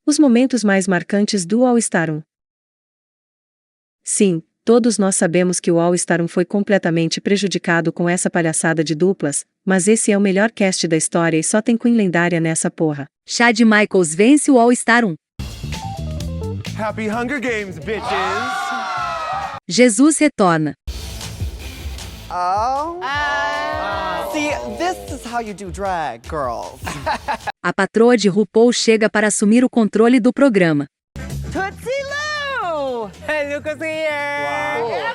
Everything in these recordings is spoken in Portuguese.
Os momentos mais marcantes do All-Star 1. Sim, todos nós sabemos que o All-Star 1 foi completamente prejudicado com essa palhaçada de duplas, mas esse é o melhor cast da história e só tem Queen lendária nessa porra. Chad Michaels vence o All-Star 1. Happy Hunger Games, bitches! Jesus retorna. Oh. See, this is how you do drag, girls. A patroa de RuPaul chega para assumir o controle do programa. Tootsie Lou! Hey, Lucas here!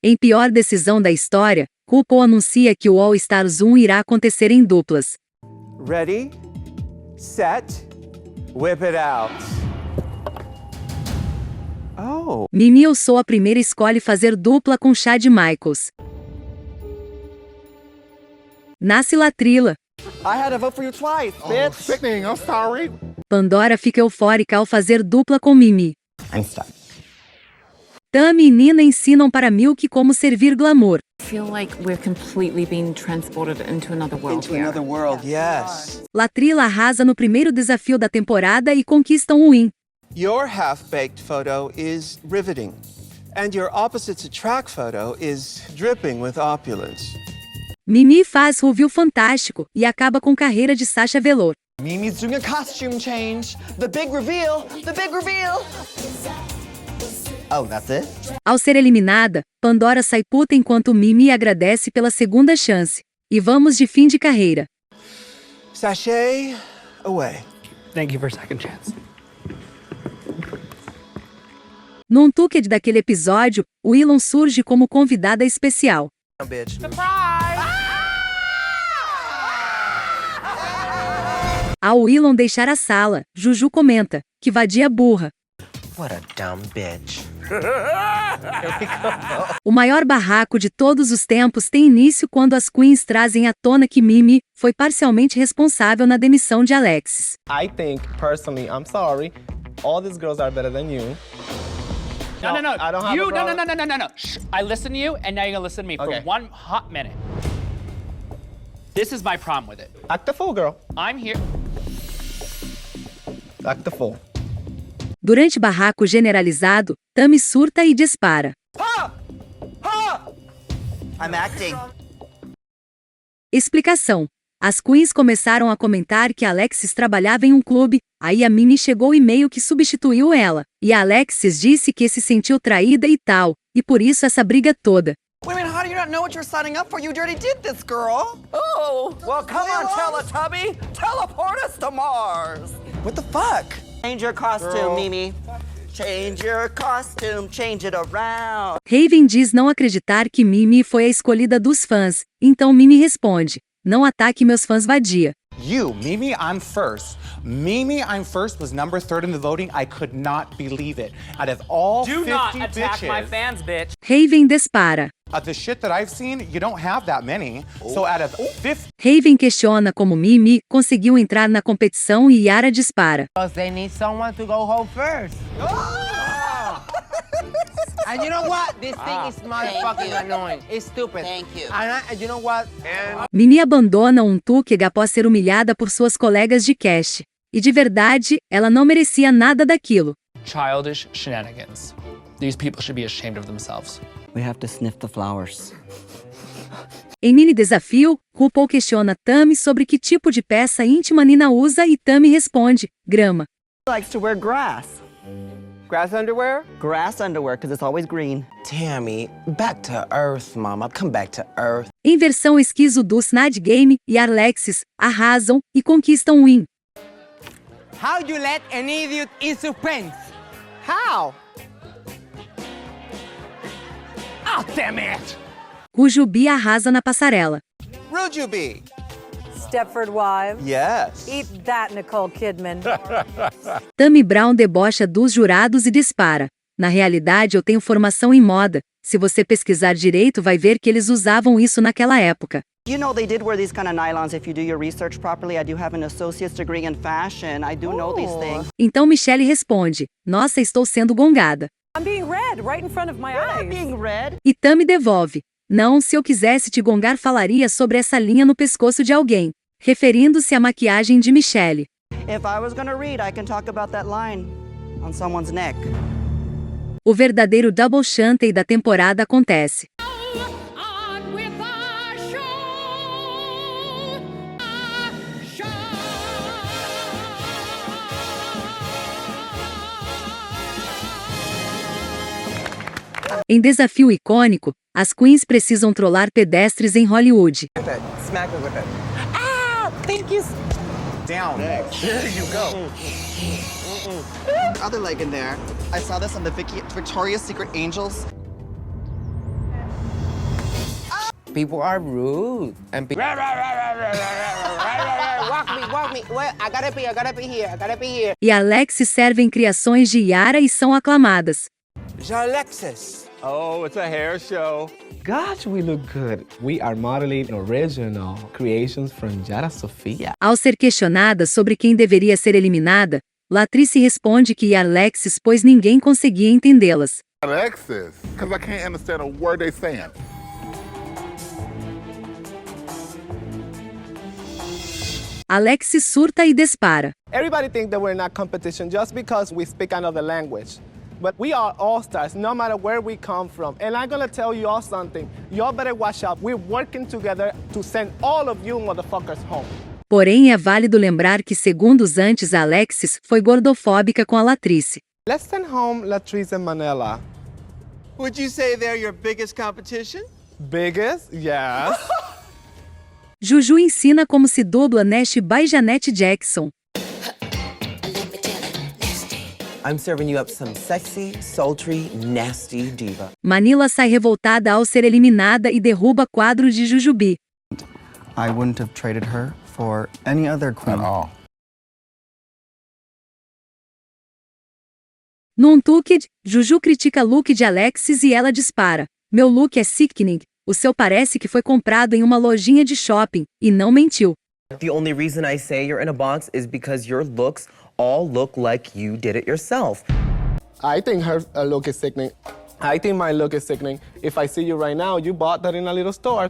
Em pior decisão da história, RuPaul anuncia que o All-Stars 1 irá acontecer em duplas. Ready, set, whip it out. Oh. Mimi Eu Sou a Primeira escolhe fazer dupla com Chad Michaels. Nasce Latrila. I had to vote for you twice, bitch. Sickening, I'm sorry. Pandora fica eufórica ao fazer dupla com Mimi. I'm stuck. Tammy e Nina ensinam para Milk como servir glamour. I feel like we're completely being transported into another world Into here. another world, yes. Latrila arrasa no primeiro desafio da temporada e conquistam o win. Your half-baked photo is riveting, and your opposites attract photo is dripping with opulence. Mimi faz review fantástico e acaba com carreira de Sasha Velour. Mimi's doing a costume change. The big reveal! The big reveal! Oh, that's it? Ao ser eliminada, Pandora sai puta enquanto Mimi agradece pela segunda chance. E vamos de fim de carreira. Sachet away. Thank you for a second chance. No Untucked daquele episódio, Willow surge como convidada especial. Bitch. Ao Willow deixar a sala, Juju comenta, que vadia burra. What a dumb bitch. O maior barraco de todos os tempos tem início quando as queens trazem à tona que Mimi foi parcialmente responsável na demissão de Alexis. I think, personally, I'm sorry, all these girls are better than you. No. I don't have you, a problem. no. Shh. I listen to you, and now you're gonna listen to me Okay. for one hot minute. This is my problem with it. Act the fool, girl. I'm here. Act the fool. Durante barraco generalizado, Tammy surta e dispara. I'm acting. Explicação. As queens começaram a comentar que Alexis trabalhava em um clube, aí a Mimi chegou e meio que substituiu ela. E a Alexis disse que se sentiu traída e tal, e por isso essa briga toda. Wait a minute, how do you not know what you're signing up for? You already did this, girl. Oh, well, come on, Teletubby. Teleport us to Mars. What the fuck? Change your costume, Mimi. Change your costume, change it around. Raven diz não acreditar que Mimi foi a escolhida dos fãs, então Mimi responde, não ataque meus fãs vadia. You, Mimi, I'm first. Mimi, I'm first was number 3 in the voting. I could not believe it. Out of all Do 50 not attack bitches, my fans, bitch. Raven dispara. of the shit that I've seen, you don't have that many. So out of 50 Raven questiona como Mimi conseguiu entrar na competição e Yara dispara. Because they need someone to go home first. And you know what? This thing is motherfucking annoying. It's stupid. Thank you. And you know what? Mimi abandona um Untucked após ser humilhada por suas colegas de cast. E de verdade, ela não merecia nada daquilo. Childish shenanigans. These people should be ashamed of themselves. We have to sniff the flowers. Em mini desafio, RuPaul questiona Tammy sobre que tipo de peça íntima Nina usa e Tammy responde, grama. Likes to wear grass. Grass underwear? Grass underwear, because it's always green. Tammy, back to earth, mama. Come back to earth. Em versão esquizo do Snad Game e Alexis arrasam e conquistam o win. How you let an idiot in suspense? How? Oh, damn it! Rujubi arrasa na passarela. Rujubi. Stepford Wives. Yes. Eat that, Nicole Kidman. Tammy Brown debocha dos jurados e dispara. Na realidade eu tenho formação em moda. Se você pesquisar direito vai ver que eles usavam isso naquela época. You know they did wear these kind of nylons if you do your research properly. I do have an associate's degree in fashion. I do know these things. Então Michelle responde, nossa, estou sendo gongada. I'm being read right in front of my eyes. I'm being read. E Tammy devolve, não, se eu quisesse te gongar falaria sobre essa linha no pescoço de alguém, referindo-se à maquiagem de Michelle. If I was gonna read, I can talk about that line on someone's neck. O verdadeiro double shantay da temporada acontece. Em desafio icônico, as queens precisam trollar pedestres em Hollywood. Smack her with it. Ah, thank you. Down. There you go. Other leg in there. I saw this on the Victoria's Secret Angels. People are rude. And Walk me. Wait, I gotta be here. E Alexis servem criações de Yara e são aclamadas. Alexis. Oh, it's a hair show. gosh, we look good. We are modeling original creations from Yara Sofia. Ao ser questionada sobre quem deveria ser eliminada, Latrice responde que Alexis, pois ninguém conseguia entendê-las. Alexis, because I can't understand a word they're saying. Alexis surta e dispara. Everybody thinks that we're not competition just because we speak another language. But we are all stars, no matter where we come from. And I'm gonna tell you all something. Y'all better watch out. We're working together to send all of you motherfuckers home. Porém, é válido lembrar que segundos antes Alexis foi gordofóbica com a Latrice. Let's send home Latrice and Manila. Would you say they're your biggest competition? Biggest? Yes. Juju ensina como se dubla Nash by Janet Jackson. I'm serving you up some sexy, sultry, nasty diva. Manila sai revoltada ao ser eliminada e derruba quadro de Jujubee. I wouldn't have traded her for any other queen. At all. No Untucked, Juju critica look de Alexis e ela dispara. Meu look é sickening. O seu parece que foi comprado em uma lojinha de shopping, e não mentiu. The only reason I say you're in a box is because your looks all look like you did it yourself. I think her look is sickening. I think my look is sickening. If I see you right now, you bought that in a little store.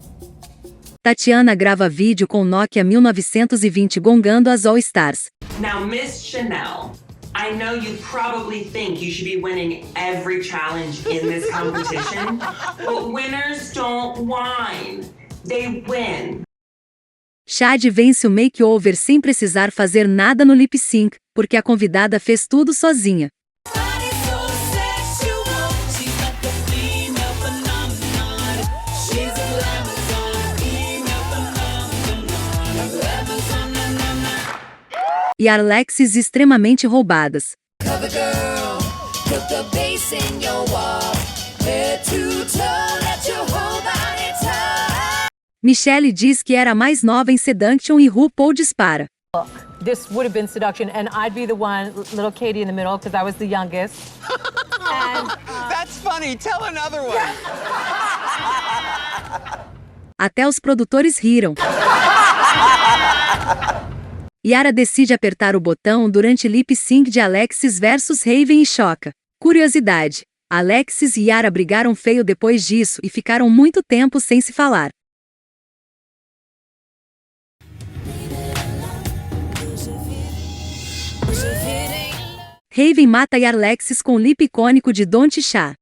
Tatiana grava vídeo com Nokia 1920 gongando as All Stars. Now, Miss Chanel, I know you probably think you should be winning every challenge in this competition, but winners don't whine. They win. Shad vence o makeover sem precisar fazer nada no lip sync, porque a convidada fez tudo sozinha. E Alexis extremamente roubadas. Michelle diz que era mais nova em Seduction e RuPaul dispara. This would have been Seduction, and I'd be the one, little Katie in the middle, because I was the youngest. And, That's funny. Tell another one. Até os produtores riram. Yara decide apertar o botão durante lip sync de Alexis versus Raven e choca. Curiosidade: Alexis e Yara brigaram feio depois disso e ficaram muito tempo sem se falar. Raven mata Alexis com lip icônico de Don't Cha.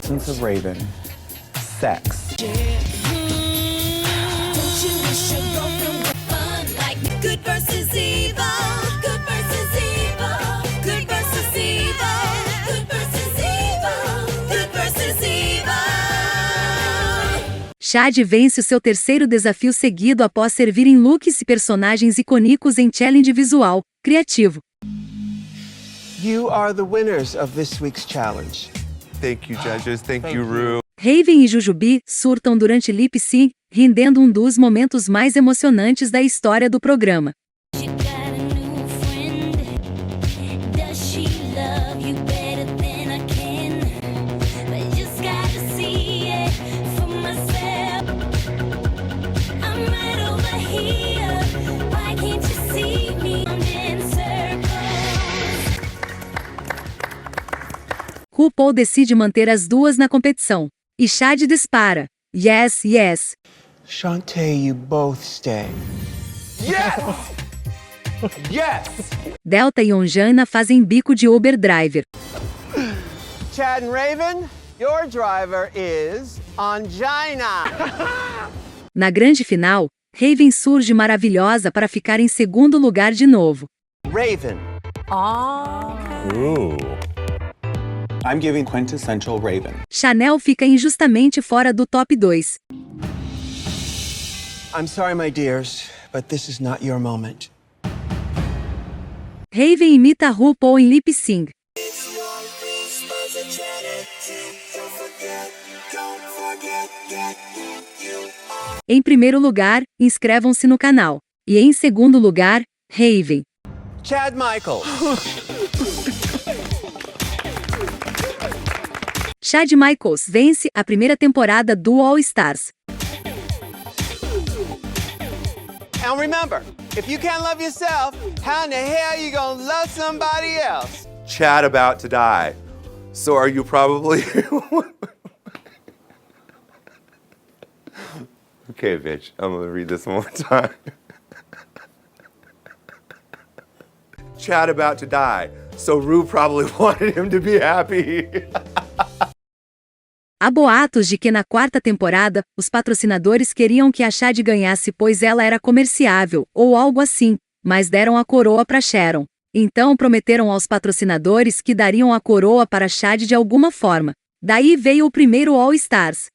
Since of Raven, sex. Good versus evil. Good versus evil. Good versus evil. Good versus evil. Good versus evil. Shad vence o seu terceiro desafio seguido após servir em looks e personagens icônicos em challenge visual, criativo. You are the winners of this week's challenge. Thank you, judges. Thank you, Rue. Raven e Jujubee surtam durante lip sync, rendendo um dos momentos mais emocionantes da história do programa. RuPaul decide manter as duas na competição. E Shad dispara. Yes, yes. Shantae, you both stay. Yes! Yes! Delta e Onjana fazem bico de Uber driver. Chad and Raven, your driver is Angina. Na grande final, Raven surge maravilhosa para ficar em segundo lugar de novo. Raven. Ooh. I'm giving quintessential Raven. Chanel fica injustamente fora do top 2. I'm sorry, my dears, but this is not your moment. Raven imita RuPaul em lip sync. Em primeiro lugar, inscrevam-se no canal. E em segundo lugar, Raven. Chad Michaels. Chad Michaels vence a primeira temporada do All Stars. And remember, if you can't love yourself, how in the hell you gonna love somebody else? Chad about to die. So are you probably... Okay, bitch, I'm gonna read this one more time. Chad about to die. So Rue probably wanted him to be happy. Há boatos de que na quarta temporada, os patrocinadores queriam que a Chad ganhasse pois ela era comerciável, ou algo assim, mas deram a coroa para Sharon. Então prometeram aos patrocinadores que dariam a coroa para Chad de alguma forma. Daí veio o primeiro All Stars.